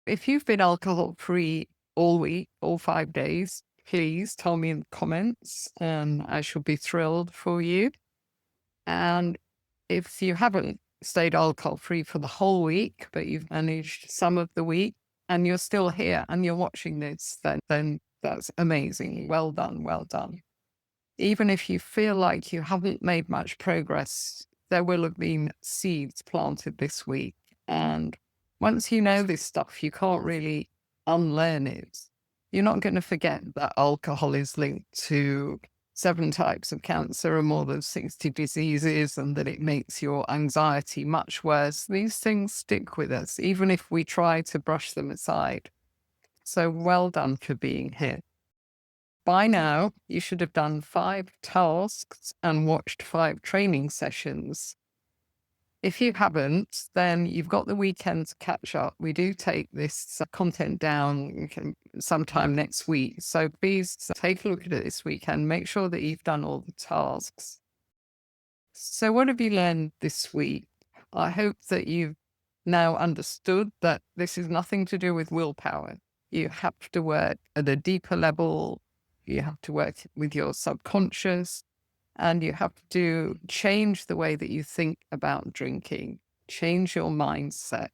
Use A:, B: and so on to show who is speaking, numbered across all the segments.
A: If you've been alcohol-free all week, all 5 days, please tell me in the comments, and I shall be thrilled for you. And if you haven't stayed alcohol-free for the whole week, but you've managed some of the week and you're still here and you're watching this, then that's amazing. Well done, well done. Even if you feel like you haven't made much progress, there will have been seeds planted this week. And once you know this stuff, you can't really unlearn it. You're not going to forget that alcohol is linked to 7 types of cancer and more than 60 diseases, and that it makes your anxiety much worse. These things stick with us, even if we try to brush them aside. So well done for being here. By now, you should have done 5 tasks and watched 5 training sessions. If you haven't, then you've got the weekend to catch up. We do take this content down sometime next week. So please take a look at it this weekend. Make sure that you've done all the tasks. So what have you learned this week? I hope that you've now understood that this is nothing to do with willpower. You have to work at a deeper level. You have to work with your subconscious, and you have to change the way that you think about drinking, change your mindset.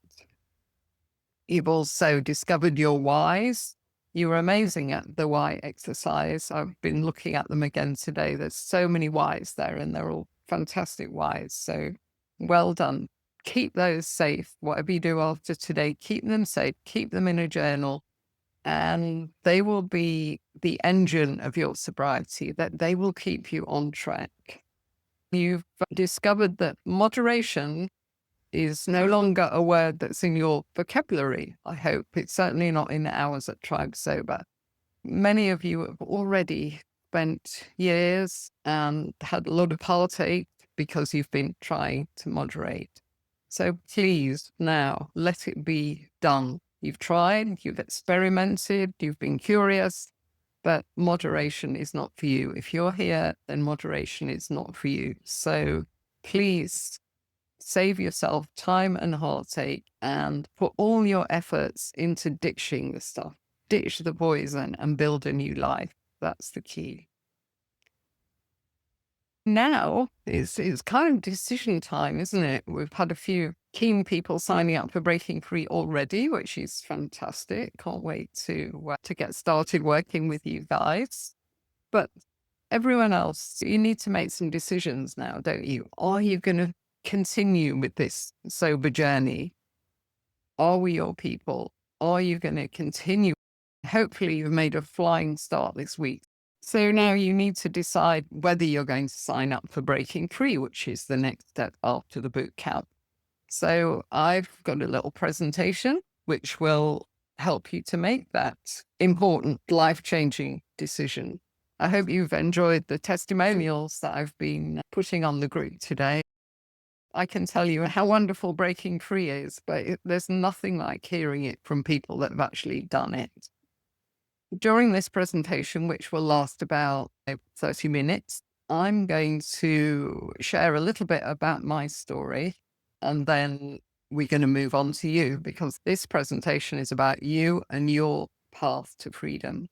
A: You've also discovered your whys. You were amazing at the why exercise. I've been looking at them again today. There's so many whys there, and they're all fantastic whys. So well done. Keep those safe. Whatever you do after today, keep them safe, keep them in a journal, and they will be the engine of your sobriety, that they will keep you on track. You've discovered that moderation is no longer a word that's in your vocabulary, I hope. It's certainly not in ours at Tribe Sober. Many of you have already spent years and had a lot of heartache because you've been trying to moderate. So please now let it be done. You've tried, you've experimented, you've been curious, but moderation is not for you. If you're here, then moderation is not for you. So please save yourself time and heartache and put all your efforts into ditching the stuff. Ditch the poison and build a new life. That's the key. Now it's kind of decision time, isn't it? We've had a few keen people signing up for Breaking Free already, which is fantastic. Can't wait to get started working with you guys. But everyone else, you need to make some decisions now, don't you? Are you going to continue with this sober journey? Are we your people? Are you going to continue? Hopefully you've made a flying start this week. So now you need to decide whether you're going to sign up for Breaking Free, which is the next step after the boot camp. So I've got a little presentation which will help you to make that important, life-changing decision. I hope you've enjoyed the testimonials that I've been putting on the group today. I can tell you how wonderful Breaking Free is, but there's nothing like hearing it from people that have actually done it. During this presentation, which will last about 30 minutes, I'm going to share a little bit about my story, and then we're going to move on to you, because this presentation is about you and your path to freedom.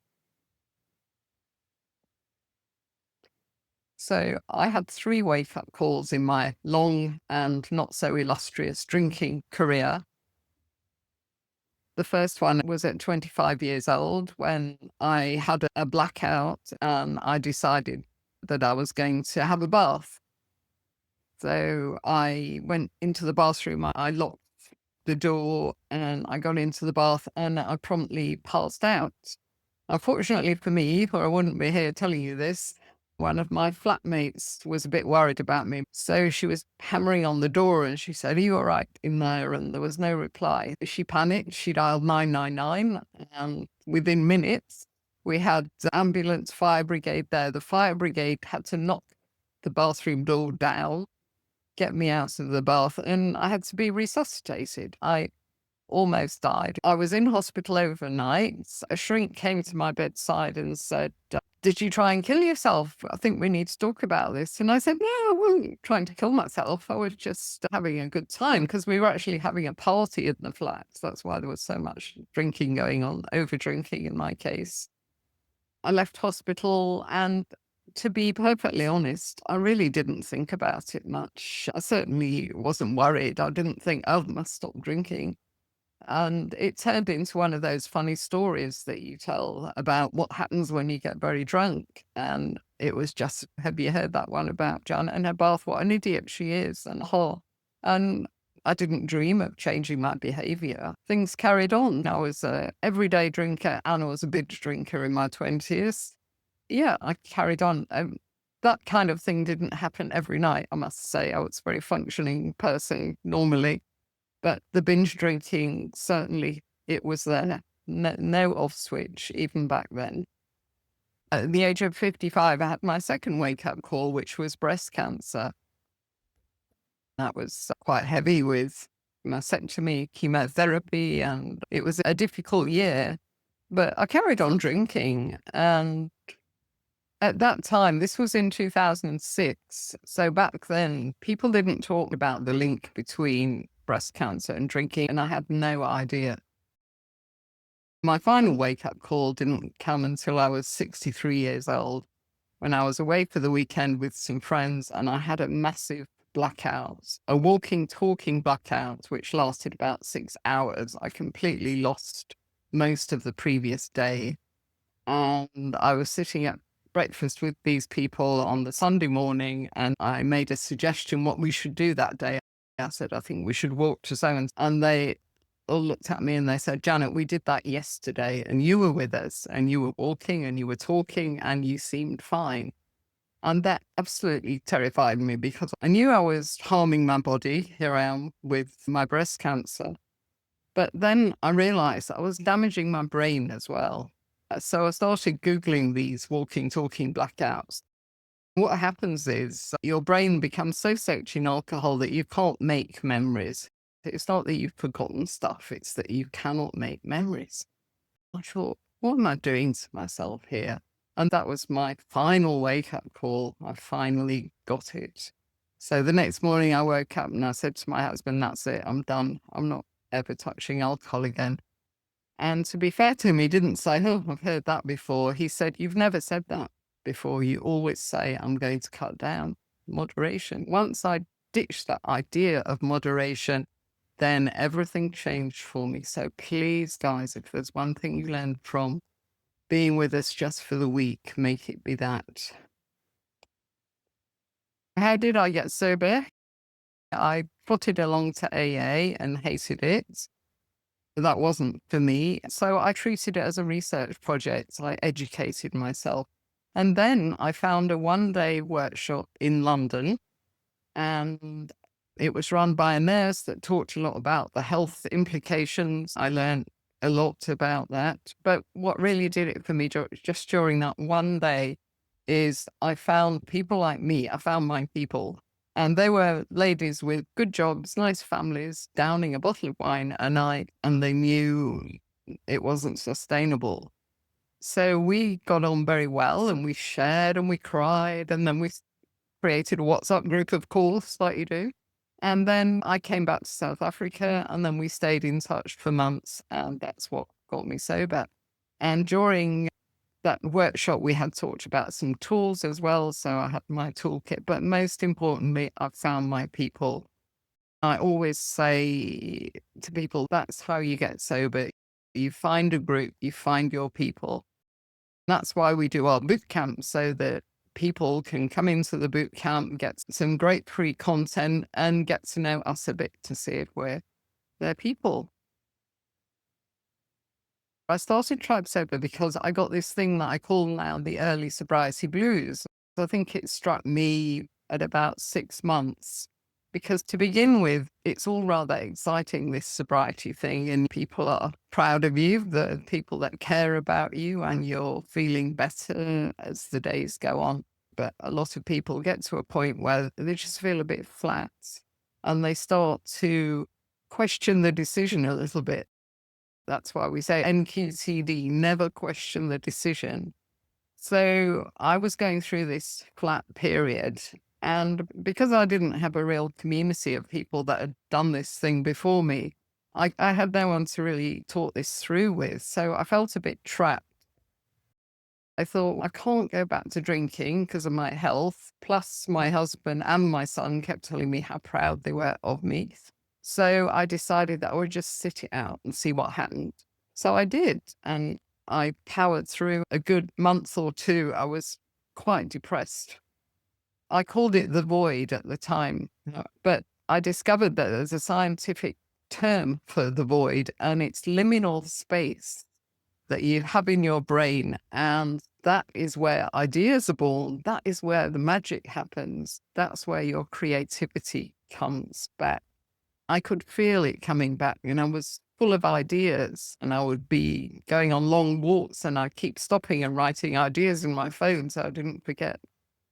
A: So I had 3 wake-up calls in my long and not so illustrious drinking career. The first one was at 25 years old when I had a blackout and I decided that I was going to have a bath. So I went into the bathroom, I locked the door and I got into the bath and I promptly passed out. Unfortunately for me, or I wouldn't be here telling you this, one of my flatmates was a bit worried about me. So she was hammering on the door and she said, "Are you all right in there?" And there was no reply. She panicked. She dialed 999. And within minutes, we had the ambulance, fire brigade there. The fire brigade had to knock the bathroom door down, get me out of the bath, and I had to be resuscitated. I almost died. I was in hospital overnight. A shrink came to my bedside and said, "Did you try and kill yourself? I think we need to talk about this." And I said, "No, I wasn't trying to kill myself. I was just having a good time," because we were actually having a party in the flat. That's why there was so much drinking going on, over drinking in my case. I left hospital, and to be perfectly honest, I really didn't think about it much. I certainly wasn't worried. I didn't think, "Oh, I must stop drinking." And it turned into one of those funny stories that you tell about what happens when you get very drunk. And it was just, have you heard that one about Janet and her bath? What an idiot she is. And I didn't dream of changing my behavior. Things carried on. I was a everyday drinker and I was a binge drinker in my 20s. Yeah, I carried on. That kind of thing didn't happen every night, I must say. I was a very functioning person normally. But the binge drinking, certainly it was there. No off switch, even back then. At the age of 55, I had my second wake-up call, which was breast cancer. That was quite heavy with mastectomy, chemotherapy, and it was a difficult year. But I carried on drinking, and at that time, this was in 2006, so back then, people didn't talk about the link between breast cancer and drinking, and I had no idea. My final wake-up call didn't come until I was 63 years old, when I was away for the weekend with some friends, and I had a massive blackout, a walking, talking blackout, which lasted about 6 hours. I completely lost most of the previous day, and I was sitting at breakfast with these people on the Sunday morning, and I made a suggestion what we should do that day. I said, "I think we should walk to so-and-so." And they all looked at me and they said, "Janet, we did that yesterday and you were with us and you were walking and you were talking and you seemed fine." And that absolutely terrified me because I knew I was harming my body. Here I am with my breast cancer. But then I realized I was damaging my brain as well. So I started Googling these walking, talking blackouts. What happens is your brain becomes so soaked in alcohol that you can't make memories. It's not that you've forgotten stuff, it's that you cannot make memories. I thought, what am I doing to myself here? And that was my final wake-up call. I finally got it. So the next morning I woke up and I said to my husband, "That's it, I'm done. I'm not ever touching alcohol again." And to be fair to him, he didn't say, "Oh, I've heard that before." He said, "You've never said that before. You always say, 'I'm going to cut down.' Moderation." Once I ditched that idea of moderation, then everything changed for me. So please, guys, if there's one thing you learned from being with us just for the week, make it be that. How did I get sober? I trotted along to AA and hated it. That wasn't for me. So I treated it as a research project. I educated myself. And then I found a one-day workshop in London, and it was run by a nurse that talked a lot about the health implications. I learned a lot about that. But what really did it for me just during that one day is I found people like me. I found my people. And they were ladies with good jobs, nice families, downing a bottle of wine a night, and they knew it wasn't sustainable. So we got on very well, and we shared and we cried, and then we created a WhatsApp group, of course, like you do. And then I came back to South Africa, and then we stayed in touch for months, and that's what got me sober. And during that workshop, we had talked about some tools as well. So I had my toolkit, but most importantly, I found my people. I always say to people, that's how you get sober. You find a group, you find your people. That's why we do our boot camp, so that people can come into the boot camp, get some great free content and get to know us a bit to see if we're their people. I started Tribe Sober because I got this thing that I call now the early sobriety blues. I think it struck me at about 6 months, because to begin with, it's all rather exciting, this sobriety thing, and people are proud of you, the people that care about you, and you're feeling better as the days go on. But a lot of people get to a point where they just feel a bit flat, and they start to question the decision a little bit. That's why we say NQCD, never question the decision. So I was going through this flat period, and because I didn't have a real community of people that had done this thing before me, I had no one to really talk this through with. So I felt a bit trapped. I thought, I can't go back to drinking because of my health. Plus, my husband and my son kept telling me how proud they were of me. So I decided that I would just sit it out and see what happened. So I did. And I powered through a good month or two. I was quite depressed. I called it the void at the time, but I discovered that there's a scientific term for the void, and it's liminal space that you have in your brain. And that is where ideas are born. That is where the magic happens. That's where your creativity comes back. I could feel it coming back, and I was full of ideas, and I would be going on long walks and I'd keep stopping and writing ideas in my phone so I didn't forget.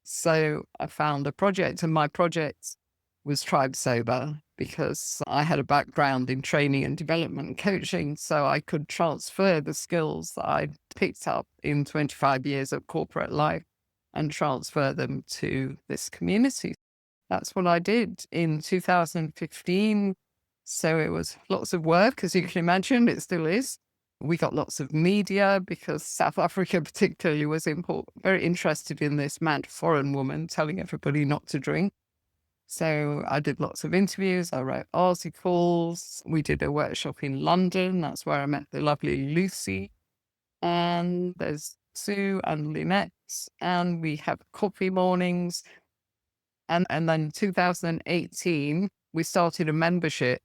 A: So I found a project, and my project was Tribe Sober, because I had a background in training and development coaching, so I could transfer the skills that I'd picked up in 25 years of corporate life and transfer them to this community. That's what I did in 2015. So it was lots of work, as you can imagine, it still is. We got lots of media because South Africa particularly was very interested in this mad foreign woman telling everybody not to drink. So I did lots of interviews. I wrote articles. We did a workshop in London. That's where I met the lovely Lucy. And there's Sue and Lynette. And we have coffee mornings. And then 2018, we started a membership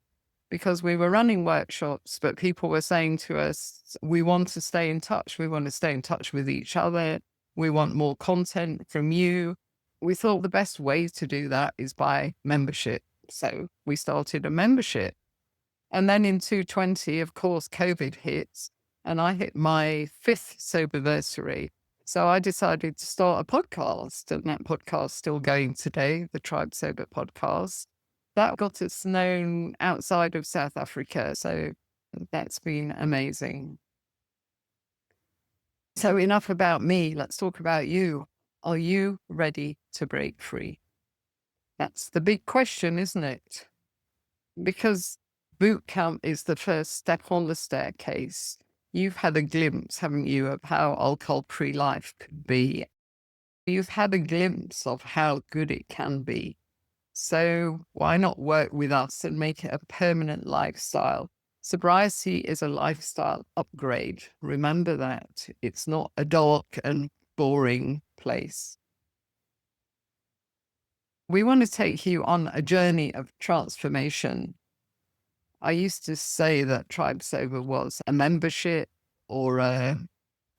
A: because we were running workshops, but people were saying to us, we want to stay in touch. We want to stay in touch with each other. We want more content from you. We thought the best way to do that is by membership. So we started a membership. And then in 2020, of course, COVID hits, and I hit my 5th soberversary. So I decided to start a podcast, and that podcast's still going today, the Tribe Sober podcast. That got us known outside of South Africa. So that's been amazing. So enough about me. Let's talk about you. Are you ready to break free? That's the big question, isn't it? Because boot camp is the first step on the staircase. You've had a glimpse, haven't you, of how alcohol-free life could be. You've had a glimpse of how good it can be. So why not work with us and make it a permanent lifestyle? Sobriety is a lifestyle upgrade. Remember that. It's not a dark and boring place. We want to take you on a journey of transformation. I used to say that Tribe Sober was a membership or a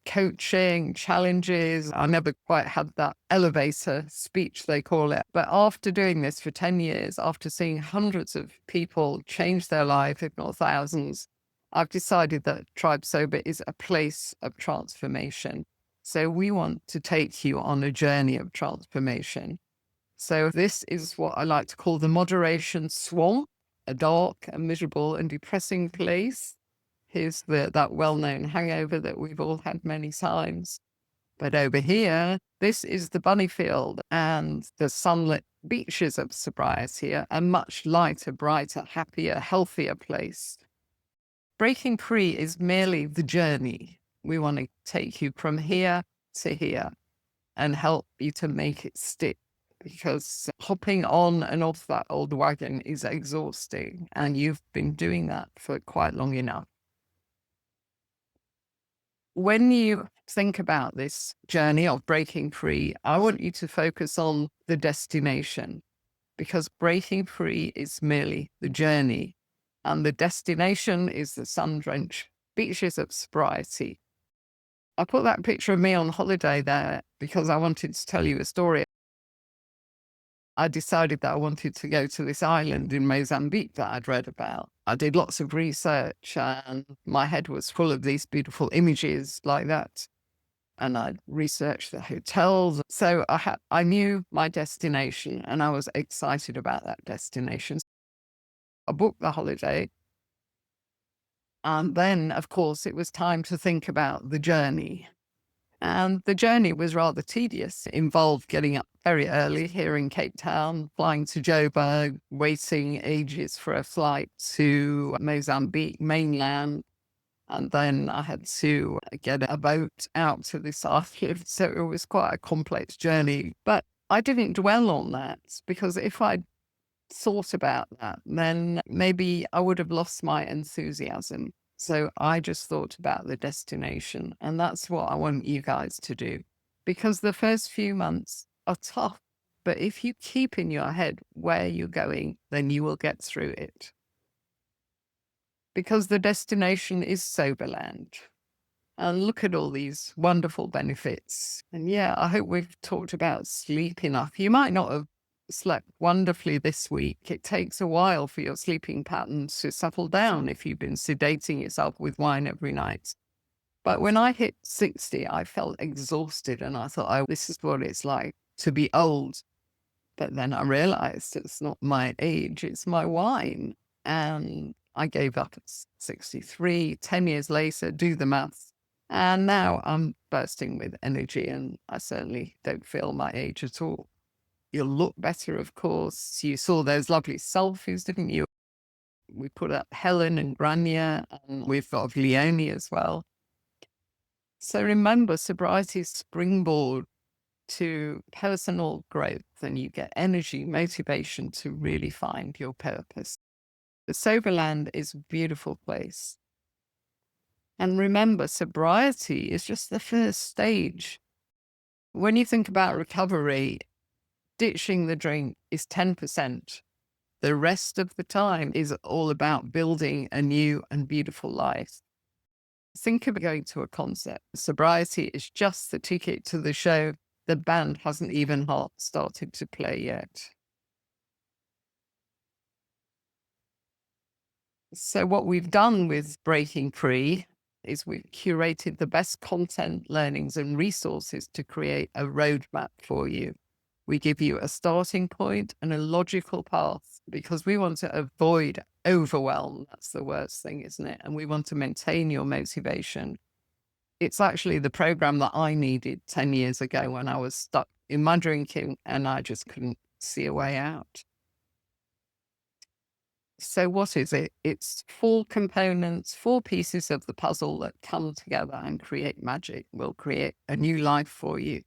A: coaching, challenges. I never quite had that elevator speech, they call it. But after doing this for 10 years, after seeing hundreds of people change their life, if not thousands, I've decided that Tribe Sober is a place of transformation. So we want to take you on a journey of transformation. So this is what I like to call the moderation swamp, a dark and miserable and depressing place. Here's that well-known hangover that we've all had many times. But over here, this is the bunny field and the sunlit beaches of sobriety, a much lighter, brighter, happier, healthier place. Breaking free is merely the journey. We want to take you from here to here and help you to make it stick, because hopping on and off that old wagon is exhausting, and you've been doing that for quite long enough. When you think about this journey of breaking free, I want you to focus on the destination, because breaking free is merely the journey, and the destination is the sun-drenched beaches of sobriety. I put that picture of me on holiday there because I wanted to tell you a story. I decided that I wanted to go to this island in Mozambique that I'd read about. I did lots of research and my head was full of these beautiful images like that. And I researched the hotels. So I knew my destination and I was excited about that destination. I booked the holiday. And then, of course, it was time to think about the journey. And the journey was rather tedious. It involved getting up very early here in Cape Town, flying to Joburg, waiting ages for a flight to Mozambique mainland. And then I had to get a boat out to this island. So it was quite a complex journey. But I didn't dwell on that, because if I'd thought about that, then maybe I would have lost my enthusiasm. So I just thought about the destination. And that's what I want you guys to do. Because the first few months are tough. But if you keep in your head where you're going, then you will get through it. Because the destination is Soberland. And look at all these wonderful benefits. And yeah, I hope we've talked about sleep enough. You might not have slept wonderfully this week. It takes a while for your sleeping patterns to settle down if you've been sedating yourself with wine every night. But when I hit 60, I felt exhausted and I thought, oh, this is what it's like to be old. But then I realized it's not my age, it's my wine. And I gave up at 63, 10 years later, do the maths. And now I'm bursting with energy and I certainly don't feel my age at all. You'll look better, of course. You saw those lovely selfies, didn't you? We put up Helen and Grania, and we've got Leonie as well. So remember, sobriety is springboard to personal growth, and you get energy, motivation to really find your purpose. The Soberland is a beautiful place. And remember, sobriety is just the first stage. When you think about recovery, ditching the drink is 10%. The rest of the time is all about building a new and beautiful life. Think of going to a concert. Sobriety is just the ticket to the show. The band hasn't even started to play yet. So what we've done with Breaking Free is we've curated the best content, learnings, and resources to create a roadmap for you. We give you a starting point and a logical path because we want to avoid overwhelm. That's the worst thing, isn't it? And we want to maintain your motivation. It's actually the program that I needed 10 years ago when I was stuck in my drinking and I just couldn't see a way out. So what is it? It's 4 components, 4 pieces of the puzzle that come together and create magic. Will create a new life for you.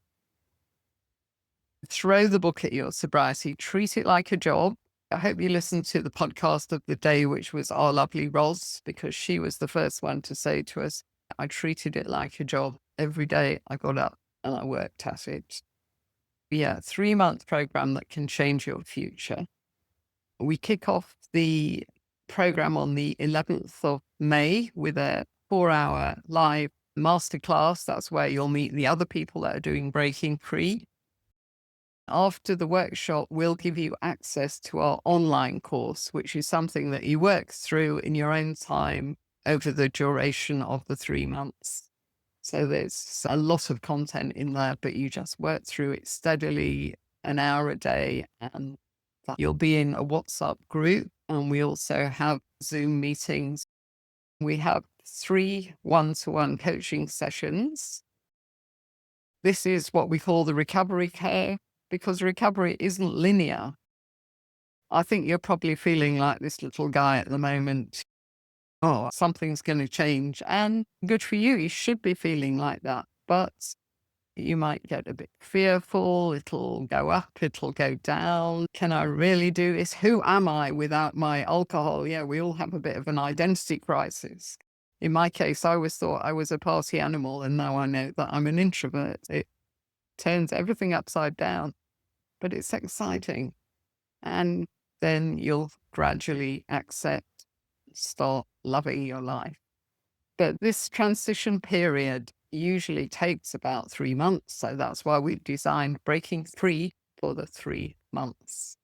A: Throw the book at your sobriety, treat it like a job. I hope you listened to the podcast of the day, which was our lovely Roz, because she was the first one to say to us, I treated it like a job. Every day I got up and I worked at it. Yeah, 3-month program that can change your future. We kick off the program on the 11th of May with a 4-hour live masterclass. That's where you'll meet the other people that are doing Breaking Free. After the workshop, we'll give you access to our online course, which is something that you work through in your own time over the duration of the 3 months. So there's a lot of content in there, but you just work through it steadily, an hour a day, and you'll be in a WhatsApp group. And we also have Zoom meetings. We have 3 one-to-one coaching sessions. This is what we call the recovery care, because recovery isn't linear. I think you're probably feeling like this little guy at the moment. Oh, something's going to change. And good for you. You should be feeling like that. But you might get a bit fearful. It'll go up. It'll go down. Can I really do this? Who am I without my alcohol? Yeah, we all have a bit of an identity crisis. In my case, I always thought I was a party animal. And now I know that I'm an introvert. It turns everything upside down. But it's exciting. And then you'll gradually accept, start loving your life. But this transition period usually takes about 3 months. So that's why we've designed Breaking Free for the 3 months.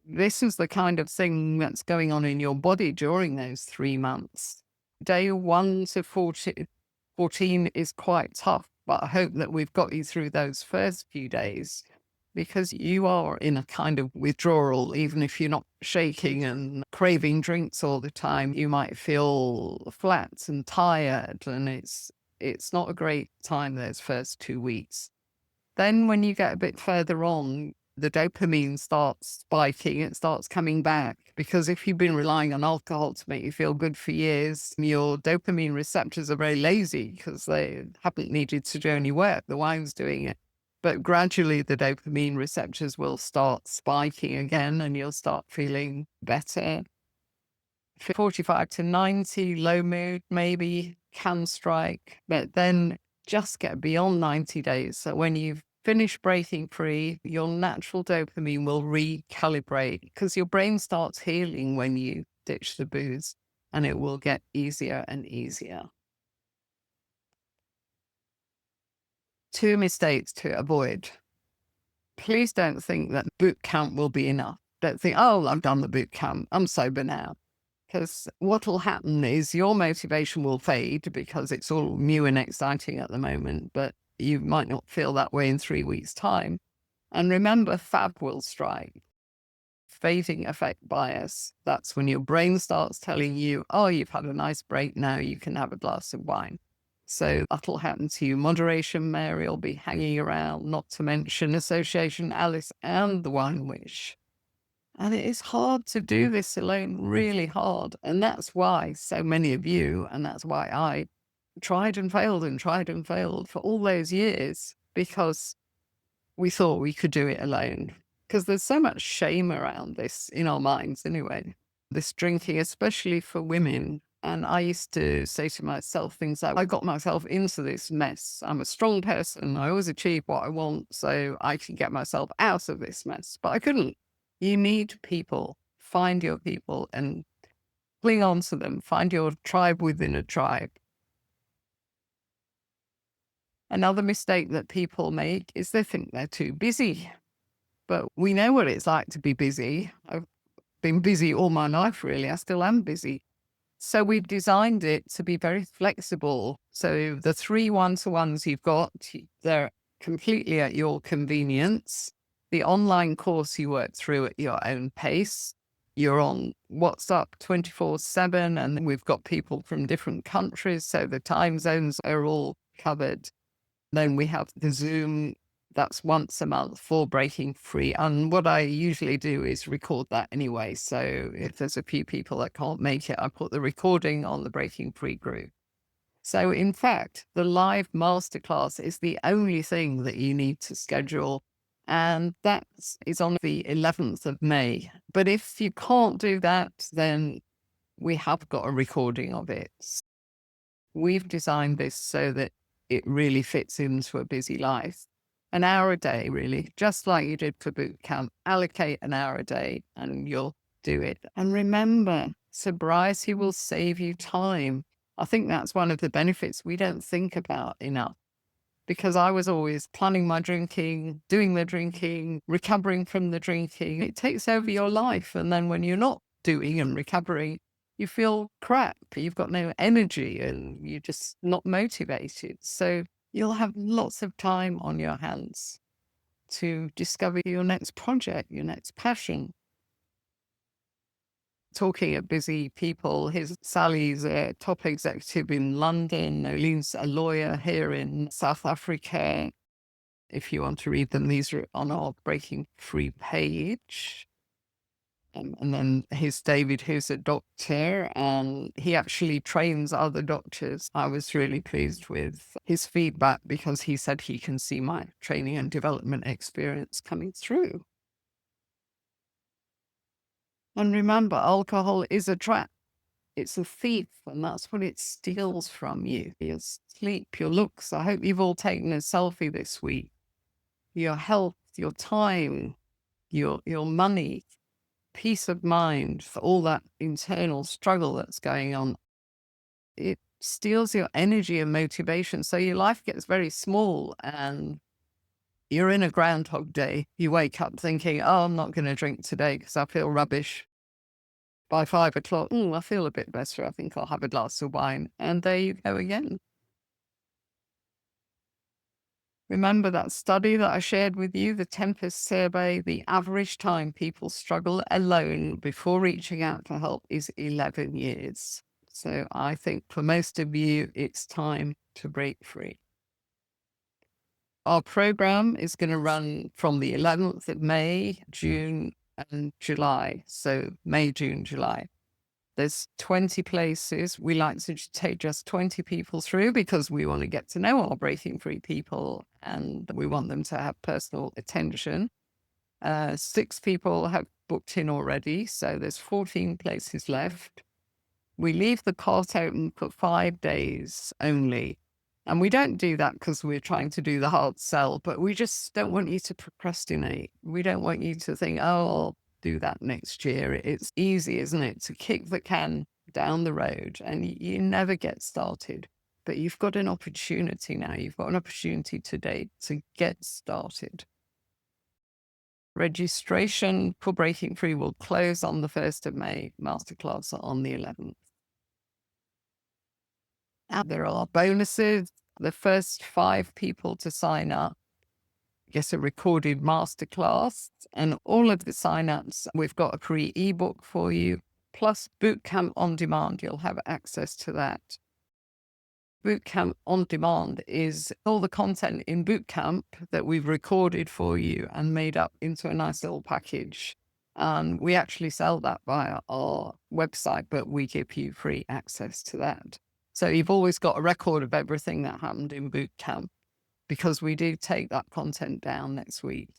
A: This is the kind of thing that's going on in your body during those 3 months. Day 1 to 14 is quite tough, but I hope that we've got you through those first few days. because you are in a kind of withdrawal. Even if you're not shaking and craving drinks all the time, you might feel flat and tired, and it's not a great time those first 2 weeks. Then when you get a bit further on, the dopamine starts spiking, it starts coming back. Because if you've been relying on alcohol to make you feel good for years, your dopamine receptors are very lazy because they haven't needed to do any work. The wine's doing it. But gradually the dopamine receptors will start spiking again and you'll start feeling better. 45 to 90, low mood maybe can strike, but then just get beyond 90 days. So when you've finished breaking free, your natural dopamine will recalibrate because your brain starts healing when you ditch the booze, and it will get easier and easier. 2 mistakes to avoid. Please don't think that boot camp will be enough. Don't think, oh, I've done the boot camp, I'm sober now. Because what will happen is your motivation will fade because it's all new and exciting at the moment, but you might not feel that way in 3 weeks' time. And remember, fab will strike. Fading effect bias. That's when your brain starts telling you, oh, you've had a nice break, now you can have a glass of wine. So that'll happen to you. Moderation Mary will be hanging around, not to mention Association Alice and the Wine Wish. And it is hard to do this alone, really hard. And that's why so many of you, and that's why I tried and failed for all those years, because we thought we could do it alone. Because there's so much shame around this in our minds anyway, this drinking, especially for women. And I used to say to myself things like, I got myself into this mess. I'm a strong person. I always achieve what I want, so I can get myself out of this mess. But I couldn't. You need people. Find your people and cling on to them. Find your tribe within a tribe. Another mistake that people make is they think they're too busy. But we know what it's like to be busy. I've been busy all my life, really. I still am busy. So we've designed it to be very flexible. So the 3 one-to-ones you've got, they're completely at your convenience. The online course you work through at your own pace. You're on WhatsApp 24/7, and we've got people from different countries, so the time zones are all covered. Then we have the Zoom, that's once a month for breaking free. And what I usually do is record that anyway. So if there's a few people that can't make it, I put the recording on the breaking free group. So in fact, the live masterclass is the only thing that you need to schedule. And that is on the 11th of May. But if you can't do that, then we have got a recording of it. We've designed this so that it really fits into a busy life. An hour a day, really, just like you did for boot camp. Allocate an hour a day and you'll do it. And remember, sobriety will save you time. I think that's one of the benefits we don't think about enough, because I was always planning my drinking, doing the drinking, recovering from the drinking. It takes over your life. And then when you're not doing and recovering, you feel crap. You've got no energy and you're just not motivated. So you'll have lots of time on your hands to discover your next project, your next passion. Talking of busy people, Sally's a top executive in London. Nolene's a lawyer here in South Africa. If you want to read them, these are on our Breaking Free page. And then here's David, who's a doctor, and he actually trains other doctors. I was really pleased with his feedback because he said he can see my training and development experience coming through. And remember, alcohol is a trap. It's a thief, and that's what it steals from you. Your sleep, your looks. I hope you've all taken a selfie this week. Your health, your time, your money, peace of mind, for all that internal struggle that's going on. It steals your energy and motivation. So your life gets very small and you're in a Groundhog Day. You wake up thinking, oh, I'm not going to drink today because I feel rubbish. By 5 o'clock, I feel a bit better. I think I'll have a glass of wine. And there you go again. Remember that study that I shared with you, the Tempest survey, the average time people struggle alone before reaching out for help is 11 years. So I think for most of you, it's time to break free. Our program is going to run from the 11th of May, June, and July. So May, June, July. There's 20 places. We like to take just 20 people through because we want to get to know our breaking free people and we want them to have personal attention. 6 people have booked in already, so there's 14 places left. We leave the cart open for 5 days only. And we don't do that because we're trying to do the hard sell, but we just don't want you to procrastinate. We don't want you to think, oh, I'll do that next year. It's easy, isn't it, to kick the can down the road and you never get started. But you've got an opportunity now. You've got an opportunity today to get started. Registration for Breaking Free will close on the 1st of May, masterclass on the 11th. And there are bonuses. The first 5 people to sign up get a recorded masterclass, and all of the signups, we've got a free ebook for you, plus Bootcamp on Demand. You'll have access to that. Bootcamp on Demand is all the content in Bootcamp that we've recorded for you and made up into a nice little package. And we actually sell that via our website, but we give you free access to that. So you've always got a record of everything that happened in Bootcamp because we do take that content down next week.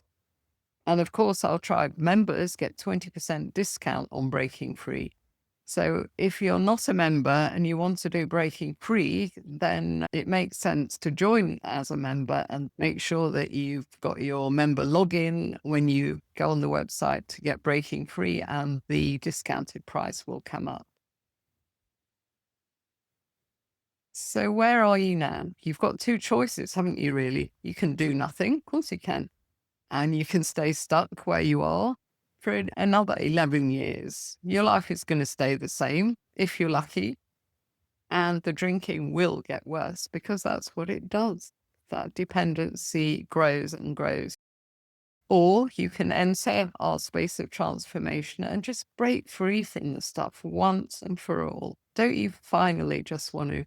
A: And of course, our tribe members get 20% discount on Breaking Free. So if you're not a member and you want to do Breaking Free, then it makes sense to join as a member and make sure that you've got your member login when you go on the website to get Breaking Free, and the discounted price will come up. So where are you now? You've got 2 choices, haven't you, really? You can do nothing. Of course you can. And you can stay stuck where you are for another 11 years. Your life is going to stay the same if you're lucky. And the drinking will get worse because that's what it does. That dependency grows and grows. Or you can enter our space of transformation and just break free from the stuff once and for all. Don't you finally just want to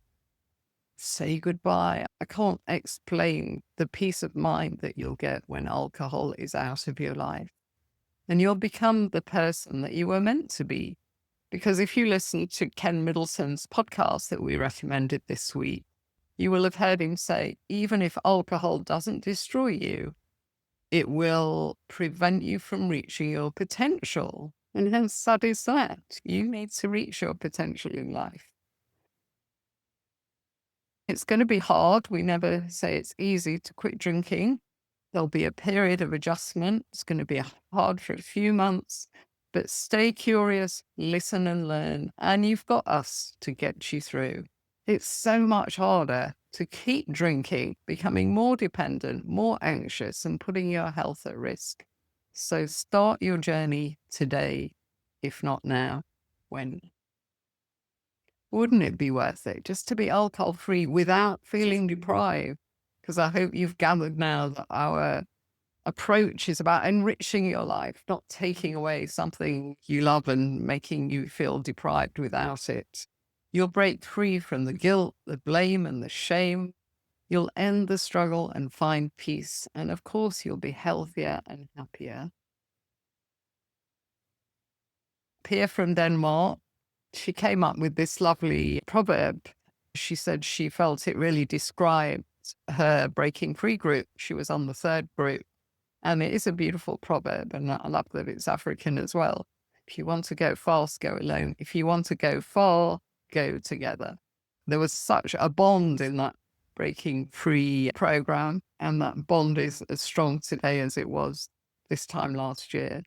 A: say goodbye? I can't explain the peace of mind that you'll get when alcohol is out of your life. And you'll become the person that you were meant to be. Because if you listen to Ken Middleton's podcast that we recommended this week, you will have heard him say, even if alcohol doesn't destroy you, it will prevent you from reaching your potential. And how sad is that? You need to reach your potential in life. It's going to be hard. We never say it's easy to quit drinking. There'll be a period of adjustment. It's going to be hard for a few months, but stay curious, listen and learn. And you've got us to get you through. It's so much harder to keep drinking, becoming more dependent, more anxious, and putting your health at risk. So start your journey today, if not now, when? Wouldn't it be worth it just to be alcohol free without feeling deprived? Because I hope you've gathered now that our approach is about enriching your life, not taking away something you love and making you feel deprived without it. You'll break free from the guilt, the blame, and the shame. You'll end the struggle and find peace. And of course, you'll be healthier and happier. Pia from Denmark, she came up with this lovely proverb. She said she felt it really described her breaking free group. She was on the 3rd group. And it is a beautiful proverb, and I love that it's African as well. If you want to go fast, go alone. If you want to go far, go together. There was such a bond in that breaking free program, and that bond is as strong today as it was this time last year.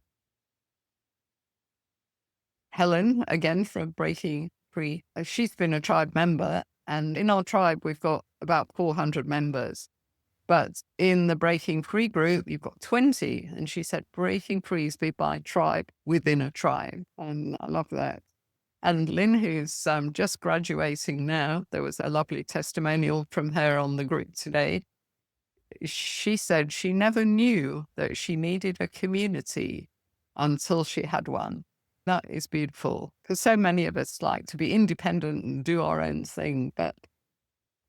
A: Helen, again, from Breaking Free, she's been a tribe member, and in our tribe, we've got about 400 members. But in the Breaking Free group, you've got 20. And she said, breaking free is be by tribe within a tribe. And I love that. And Lynn, who's just graduating now, there was a lovely testimonial from her on the group today. she said she never knew that she needed a community until she had one. That is beautiful, because so many of us like to be independent and do our own thing. But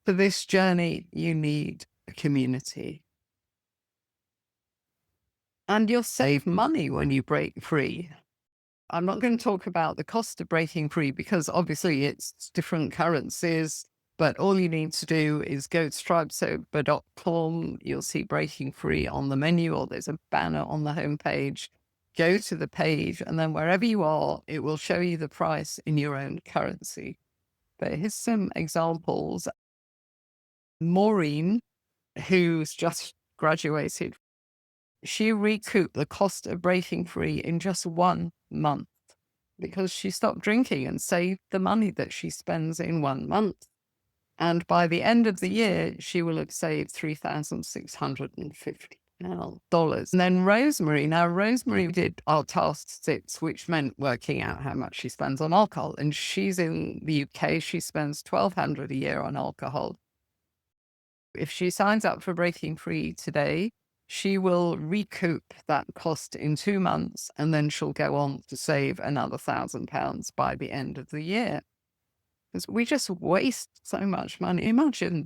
A: for this journey, you need a community. And you'll save money when you break free. I'm not going to talk about the cost of breaking free because obviously it's different currencies, but all you need to do is go to strivesober.com. You'll see breaking free on the menu, or there's a banner on the homepage. Go to the page, and then wherever you are, it will show you the price in your own currency. But here's some examples. Maureen, who's just graduated, she recouped the cost of breaking free in just 1 month because she stopped drinking and saved the money that she spends in 1 month. And by the end of the year, she will have saved $3,650. And then Rosemary did our task 6, which meant working out how much she spends on alcohol. And she's in the UK. She spends $1,200 a year on alcohol. If she signs up for breaking free today, she will recoup that cost in 2 months, and then she'll go on to save another £1,000 by the end of the year. Because we just waste so much money. Imagine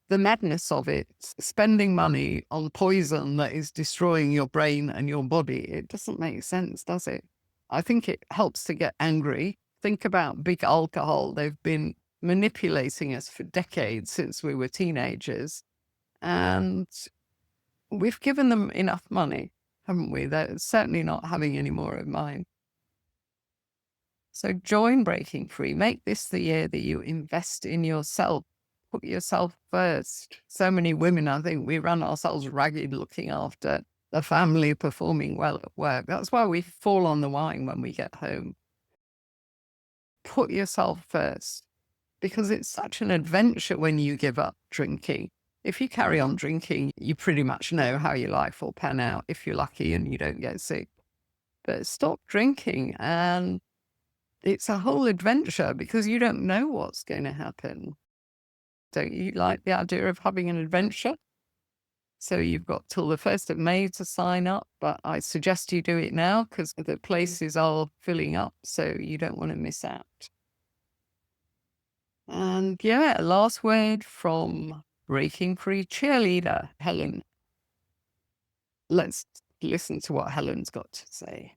A: the madness of it, spending money on poison that is destroying your brain and your body. It doesn't make sense, does it? I think it helps to get angry. Think about big alcohol. They've been manipulating us for decades since we were teenagers. And we've given them enough money, haven't we? They're certainly not having any more of mine. So join Breaking Free. Make this the year that you invest in yourself. Put yourself first. So many women, I think we run ourselves ragged looking after the family, performing well at work. That's why we fall on the wine when we get home. Put yourself first, because it's such an adventure when you give up drinking. If you carry on drinking, you pretty much know how your life will pan out if you're lucky and you don't get sick. But stop drinking, and it's a whole adventure because you don't know what's going to happen. Don't you like the idea of having an adventure? So you've got till the 1st of May to sign up, but I suggest you do it now because the places are filling up, so you don't want to miss out. And yeah, last word from Breaking Free cheerleader, Helen. Let's listen to what Helen's got to say.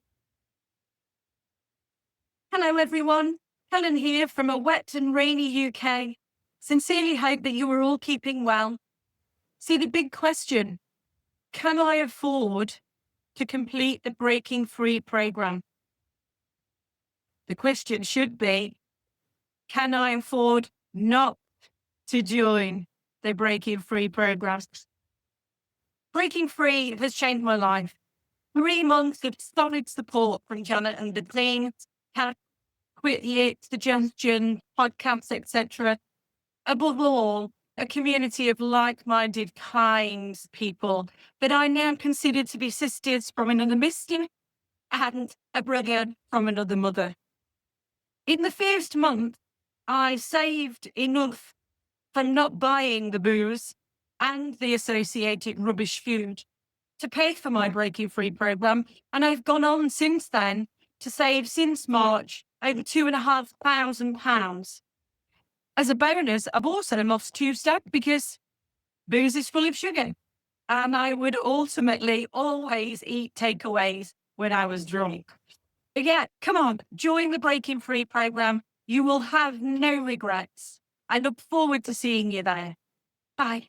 B: Hello everyone, Helen here from a wet and rainy UK. Sincerely hope that you are all keeping well. See, the big question, can I afford to complete the Breaking Free program? The question should be, can I afford not to join the Breaking Free program? Breaking Free has changed my life. 3 months of solid support from Janet and the team, quit the suggestion, podcasts, etc. Above all, a community of like-minded, kind people that I now consider to be sisters from another mister and a brother from another mother. In the first month, I saved enough for not buying the booze and the associated rubbish food to pay for my Breaking Free program, and I've gone on since then to save since March over £2,500. As a bonus, I've also lost 2 stone because booze is full of sugar, and I would ultimately always eat takeaways when I was drunk. But yeah, come on, join the Breaking Free program. You will have no regrets. I look forward to seeing you there. Bye.